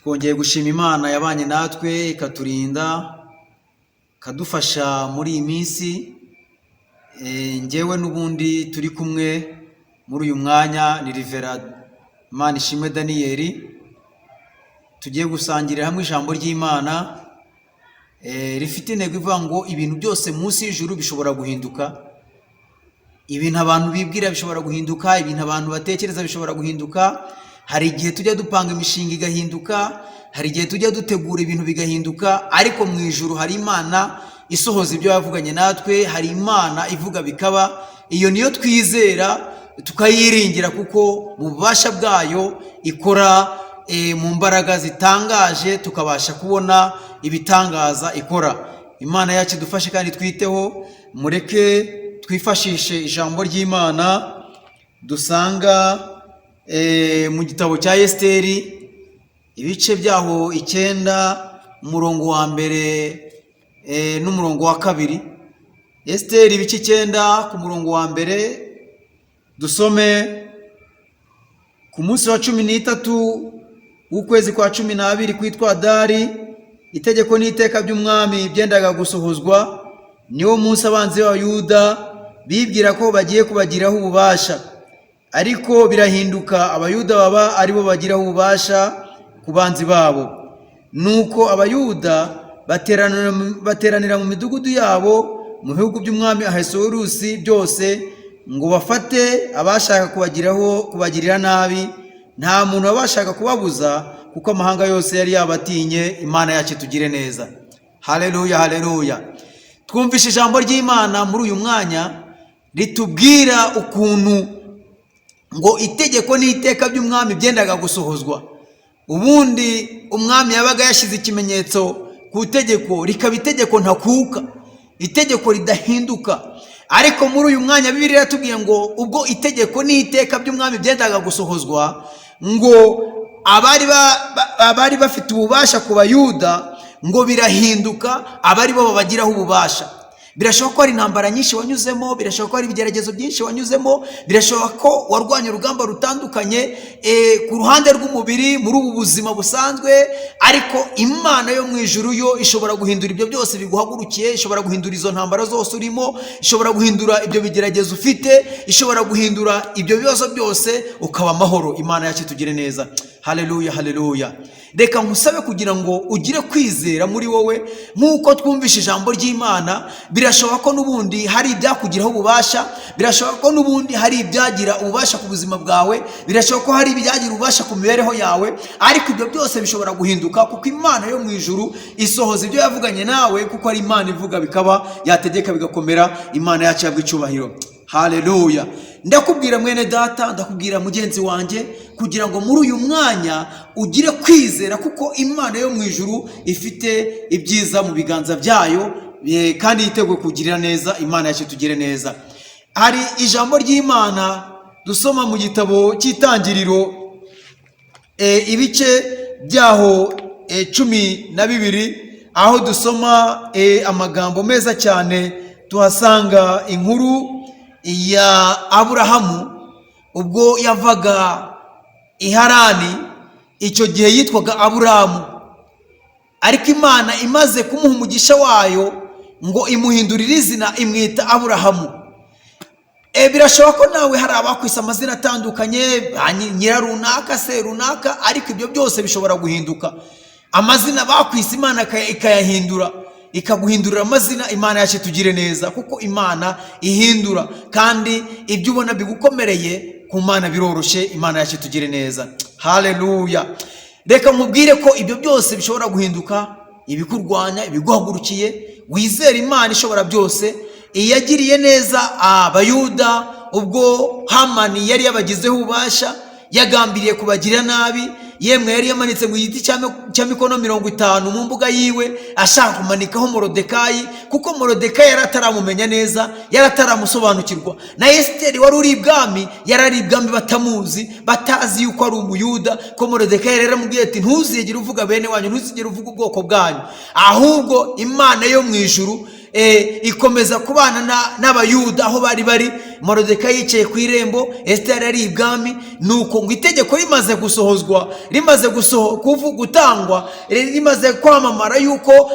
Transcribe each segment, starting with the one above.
twongeye gushima Imana yabanye natwe ikaturinda kadufasha muri iyi minsi. Ngewe n'ubundi turi kumwe muri uyu mwanya ni Rev Daniel. Tugiye gusangirira hamwe ijambo ry'Imana rifite intego ivuga ngo ibintu byose munsi y'ijuru bishobora guhinduka. Ibintu abantu bibwira bishobora guhinduka, ibintu abantu batekereza bishobora guhinduka. Hari igihe tujya dupanga imishinga igahinduka, hari igihe tujya dutegura ibintu bigahinduka, ariko mu ijuru hari Imana isohoza ibyo yavuganye natwe, hari Imana ivuga bikaba. Iyo niyo twizera tukayiringira, kuko mu bubasha bwayo ikora mu mbaraga zitangaje, tukabasha kubona ibitangaza ikora. Imana yacu dufashe kandi twiteho. Mureke twifashishe ijambo ry'Imana dusanga mu gitabo cya Esiteri, ibice byaho 9, umurongo wa mbere n'umurongo wa kabiri. Esiteri ibice 9 ku murongo wa mbere, dusome: ku munsi wa 13 w'ukwezi kwa 12 kwitwa Adari, itegeko n'iteka by'umwami byendaga gusohozwa. Niwo munsi abanzi b'Abayuda bibwira ko bagiye kubagiraho ububasha, ariko birahinduka, Abayuda baba aribo bagiraho ububasha ku banzi babo. Nuko Abayuda bateranira mu midugudu yabo mu bihugu by'umwami Ahasuwerusi byose, ngo bafate abashaka kubagirira nabi. Nta muntu wabashaka kubabuza, kuko amahanga yose yari yabatinye. Imana yacu tugire neza. Haleluya, haleluya. Twumvishe ijambo ry'Imana muri uyu mwanya ritubwira ukuntu ngo itegeko n'iteka by'umwami byendaga gusohozwa. Ubundi umwami yabaga yashyize ikimenyetso ku itegeko, rikaba itegeko ntakuka, itegeko ridahinduka. Ariko muri uyu mwanya Bibiliya yatubwiye ngo ubwo itegeko n'iteka by'umwami byendaga gusohozwa, ngo abari bafite ububasha ku Bayuda ngo birahinduka, abari bo babagiraho ububasha. Birashoboka ko hari intambara nyinshi wanyuzemo, birashoboka ko hari ibigeragezo byinshi wanyuzemo, birashoboka ko warwanya urugamba rutandukanye ku ruhande rw'umubiri muri ubu buzima busanzwe, ariko Imana yo mu ijuru yo ishobora guhindura ibyo byose biguhagurukiye, ishobora guhindura izo ntambara zose urimo, ishobora guhindura ibyo bigeragezo ufite, ishobora guhindura ibyo bibazo byose ukaba amahoro. Imana yacu tugire neza. Haleluya, haleluya. Reka nkusabe kugira ngo ugire kwizera muri wowe, nk'uko twumvishe ijambo ry'Imana. Birashoboka ko n'ubundi hari ibyakugiraho ububasha, birashoboka ko n'ubundi hari ibyagira ububasha ku buzima bwawe, birashoboka ko hari ibyagira ububasha ku mibereho yawe, ariko ibyo byose bishobora guhinduka, kuko Imana yo mu ijuru isohoza ibyo yavuganye nawe, kuko ari Imana ivuga bikaba, yategeka bigakomera. Imana yacu yabwa icyubahiro. Haleluya. Ndakubwira mwene data, ndakubwira mugenzi wanjye, kugira ngo muri uyu mwanya ugire kwizera, kuko Imana yo mu ijuru ifite ibyiza mu biganza byayo, kandi yiteguye kugirira neza. Imana yacu tugire neza. Hari ijambo ry'Imana dusoma mu gitabo cy'Itangiriro, ibice byaho 12, aho dusoma amagambo meza cyane. Tuhasanga inkuru ya Aburahamu ubwo yavaga i Harani. Icyo gihe yitwaga Aburahamu, ariko Imana imaze kumuha umugisha wayo ngo imuhindurire izina, imwita Aburahamu. Birashoboka ko nawe hari abakwise amazina atandukanye, nyira runaka, se runaka, ariko ibyo byose bishobora guhinduka. Amazina bakwise Imana ikayahindura, ikaguhindurira amazina. Imana yacu tugire neza, kuko Imana ihindura, kandi ibyo ubona bigukomereye ku Mana biroroshye. Imana yacu tugire neza. Haleluya. Reka nkubwire ko ibyo byose bishobora guhinduka, ibikurwanya, ibiguhagurukiye. Wizere Imana ishobora byose. Iyagiriye neza Abayuda ubwo Hamani yari yabagizeho ububasha, yagambiriye kubagirira nabi. Yemwe yari yamanitse mu giti cya mikono 50 mu mbuga yiwe, ashaka kumanikaho Morodekayi, kuko Morodekayi yari ataramumenya neza, yari ataramusobanukirwa. Na Esiteri wari uri ibwami, yari ari ibwami batamuzi, batazi yuko ari Umuyuda. Ko Morodekayi yari yaramubwiye ati ntuzigere uvuga bene wanyu, ntuzigere uvuga ubwoko bwanyu, ahubwo Imana yo mu ijuru ikomeza kubana n'Abayuda aho bari, Moridekayi yicaye ku irembo, Esiteri ari ibwami. Nuko ngo itegeko rimaze gusohozwa, rimaze gutangwa, rimaze kwamamara yuko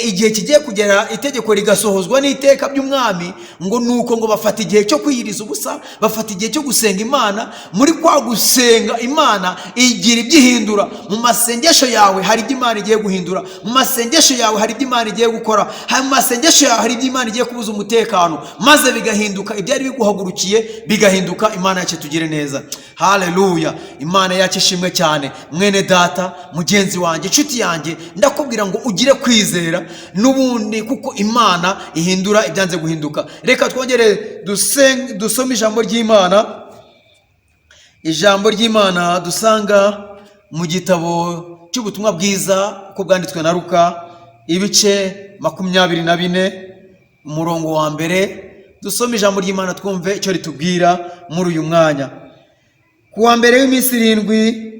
igihe kigiye kugera itegeko rigasohozwa n'iteka by'umwami, ngo nuko ngo bafata igihe cyo kwiyiriza ubusa, bafata igihe cyo gusenga Imana. Muri kwa gusenga Imana igira ibyihindura. Mu masengesho yawe hari ibyo Imana igiye guhindura, mu masengesho yawe hari ibyo Imana igiye gukora, mu masengesho yawe hari ibyo Imana igiye kubuza umutekano, maze bigahinduka ibyari biguhagurukiye bigahinduka. Imana yacu tugire neza. Haleluya. Imana yacu ishimwe cyane. Mwene data, mugenzi wanjye, inshuti yanjye, ndakubwira ngo ugire kwizera n'ubundi, kuko Imana ihindura ibyanze guhinduka. Reka twongere dusome ijambo ry'Imana. Ijambo ry'Imana dusanga mu gitabo cy'ubutumwa bwiza uko bwanditswe na Luka, ibice 24 umurongo wa mbere. Dusome ijambo ry'Imana twumve icyo ritubwira muri uyu mwanya. Ku wa mbere w'iminsi 7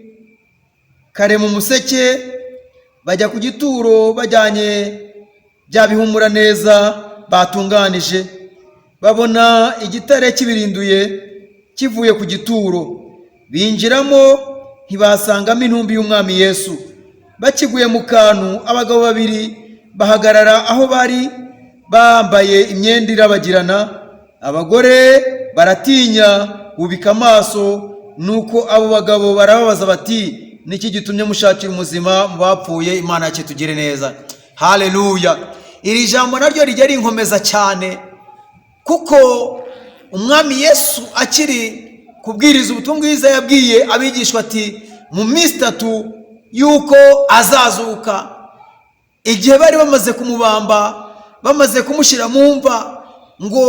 kare mu museke bajya ku gituro bajyanye bya bihumura neza batunganije, babona igitare kibirinduye kivuye ku gituro. Binjiramo ntibasangamo intumbi y'umwami Yesu. Bakiguye mu kantu, abagabo 2 bahagarara aho bari bambaye imyenda irabagirana. Abagore baratinya, bubika amaso. Nuko abo bagabo barababaza bati, niki gitumye mushakira umuzima mu bapfuye? Imana yacu tugire neza. Haleluya. Iri jambo naryo rijya rinkomeza cyane, kuko umwami Yesu akiri kubwiriza ubutumwa bwiza yabwiye abigishwa ati mu minsi 3 yuko azazuka. Igihe bari bamaze kumubamba, bamaze kumushyira mu mva, ngo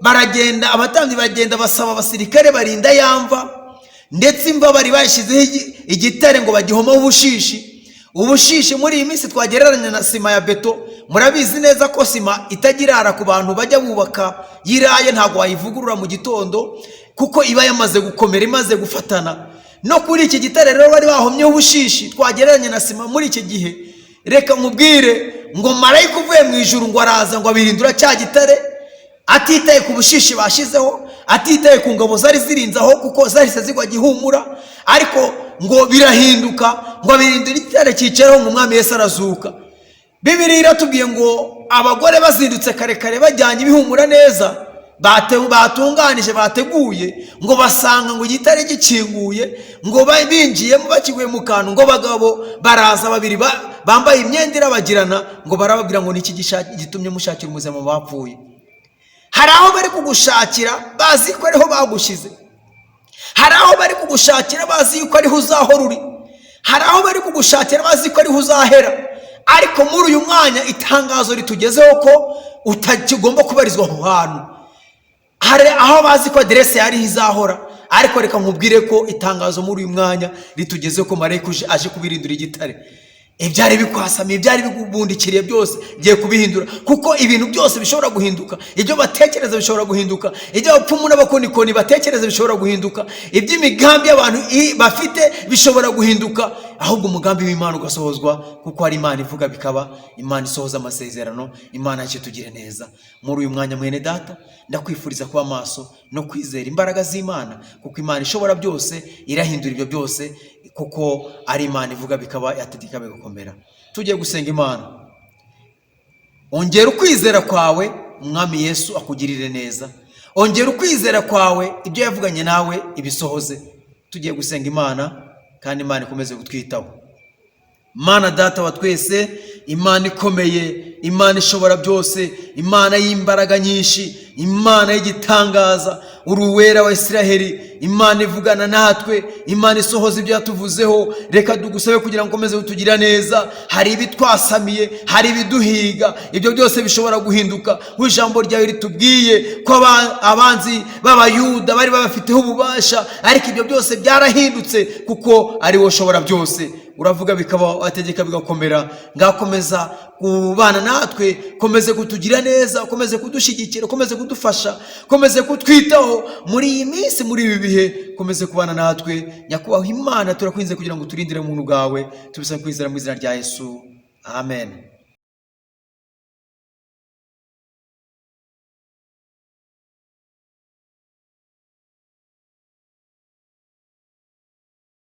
baragenda, abatambyi bagenda basaba abasirikare barinda yamva, ndetse imva bari bayishyizeho igitare ngo bagihomaho ubushishi. Ubushishi muri iyi minsi twagereranya na sima ya beto. Murabizi neza ko sima itagirara ku bantu bajya bubaka, yiraye ntabwo wayivugurura mu gitondo, kuko iba yamaze gukomera, imaze gufatana. No kuri iki gitare rero bari bahomyeho ubushishi, twagereranya na sima muri iki gihe. Reka nkubwire ngo marayika uvuye mu ijuru ngo araza ngo abirindura cya gitare, atitaye ku bushishi bashizeho, atitaye ku ngabo zari zirinzaho, kuko zari zigwa gihumura, ariko ngo birahinduka, ngo abirindura igitare cyicaraho, ngo umwami Yesu arazuka. Bibiliya iratubwiye ngo abagore bazindutse kare kare bajyanye ibihumura neza, batunganije, bateguye, ngo basanga ngo igitare gikinguye, ngo binjiyemo bakiguye mu kantu. Ngo bagabo baraza 2 bambaye imyenda irabagirana, ngo barababwira ngo niki gitumye mushakira umuzima mu bapfuye? Hari aho bari kugushakira bazi ko ariho bagushize, hari aho bari kugushakira bazi yuko ariho uzahora uri, hari aho bari kugushakira bazi ko ariho uzahera. Ariko muri uyu mwanya itangazo ritugezeho ko utakigomba kubarizwa aho hantu. Hari aho bazi ko aderese yari izahora, ariko reka nkubwire ko itangazo muri uyu mwanya ritugezeho ko marayika aje kubirindura igitare. Ibyari bikwasamiye, ibyari bigubundikiriye byose giye kubihindura, kuko ibintu byose bishobora guhinduka. Ibyo batekereza bishobora guhinduka, ibyo abapfumu n'abakonikoni batekereza bishobora guhinduka, iby'imigambi y'abantu bafite bishobora guhinduka, ahubwo umugambi w'Imana ugasohozwa, kuko hari Imana ivuga bikaba, Imana isohoza amasezerano. Imana yacu tugire neza. Muri uyu mwanya mwene data, ndakwifuriza kuba maso no kwizera imbaraga z'Imana, kuko Imana ishobora byose, irahindura ibyo byose, kuko ari Imana ivuga bikaba, yategeka bigakomera. Tugiye gusenga Imana. Ongera ukwizera kwawe, umwami Yesu akugirire neza. Ongera ukwizera kwawe, ibyo yavuganye nawe ibisohoze. Tugiye gusenga Imana, kandi Imana ikomeze kutwitaho. Mana data wa twese, Imana ikomeye, Imana ishobora byose, Imana y'imbaraga nyinshi, Imana y'igitangaza, uruwera wa Isiraheli, Imana ivugana natwe, Imana isohoza ibyo yatuvuzeho. Reka dugusabe kugira ngo ukomeze kutugira neza. Hari ibitwasamiye, hari ibiduhiga, ibyo byose bishobora guhinduka. Ijambo ryawe ritubwiye ko abanzi b'Abayuda bari babafiteho ububasha, ariko ibyo byose byarahindutse, kuko ari wowe ushobora byose. Uravuga bikaba, wategeka bigakomera. Ngakomeza kubana natwe, komeze kutugira neza, komeze kudushyigikira, komeze kudufasha, komeze kutwitaho muri iyi minsi, muri ibi bihe. Komeze kubana natwe. Nyakubahwa Imana, turakwinze kugira ngo turindire umuntu bwawe. Tubisaba kwizera mu izina rya Yesu. Amen.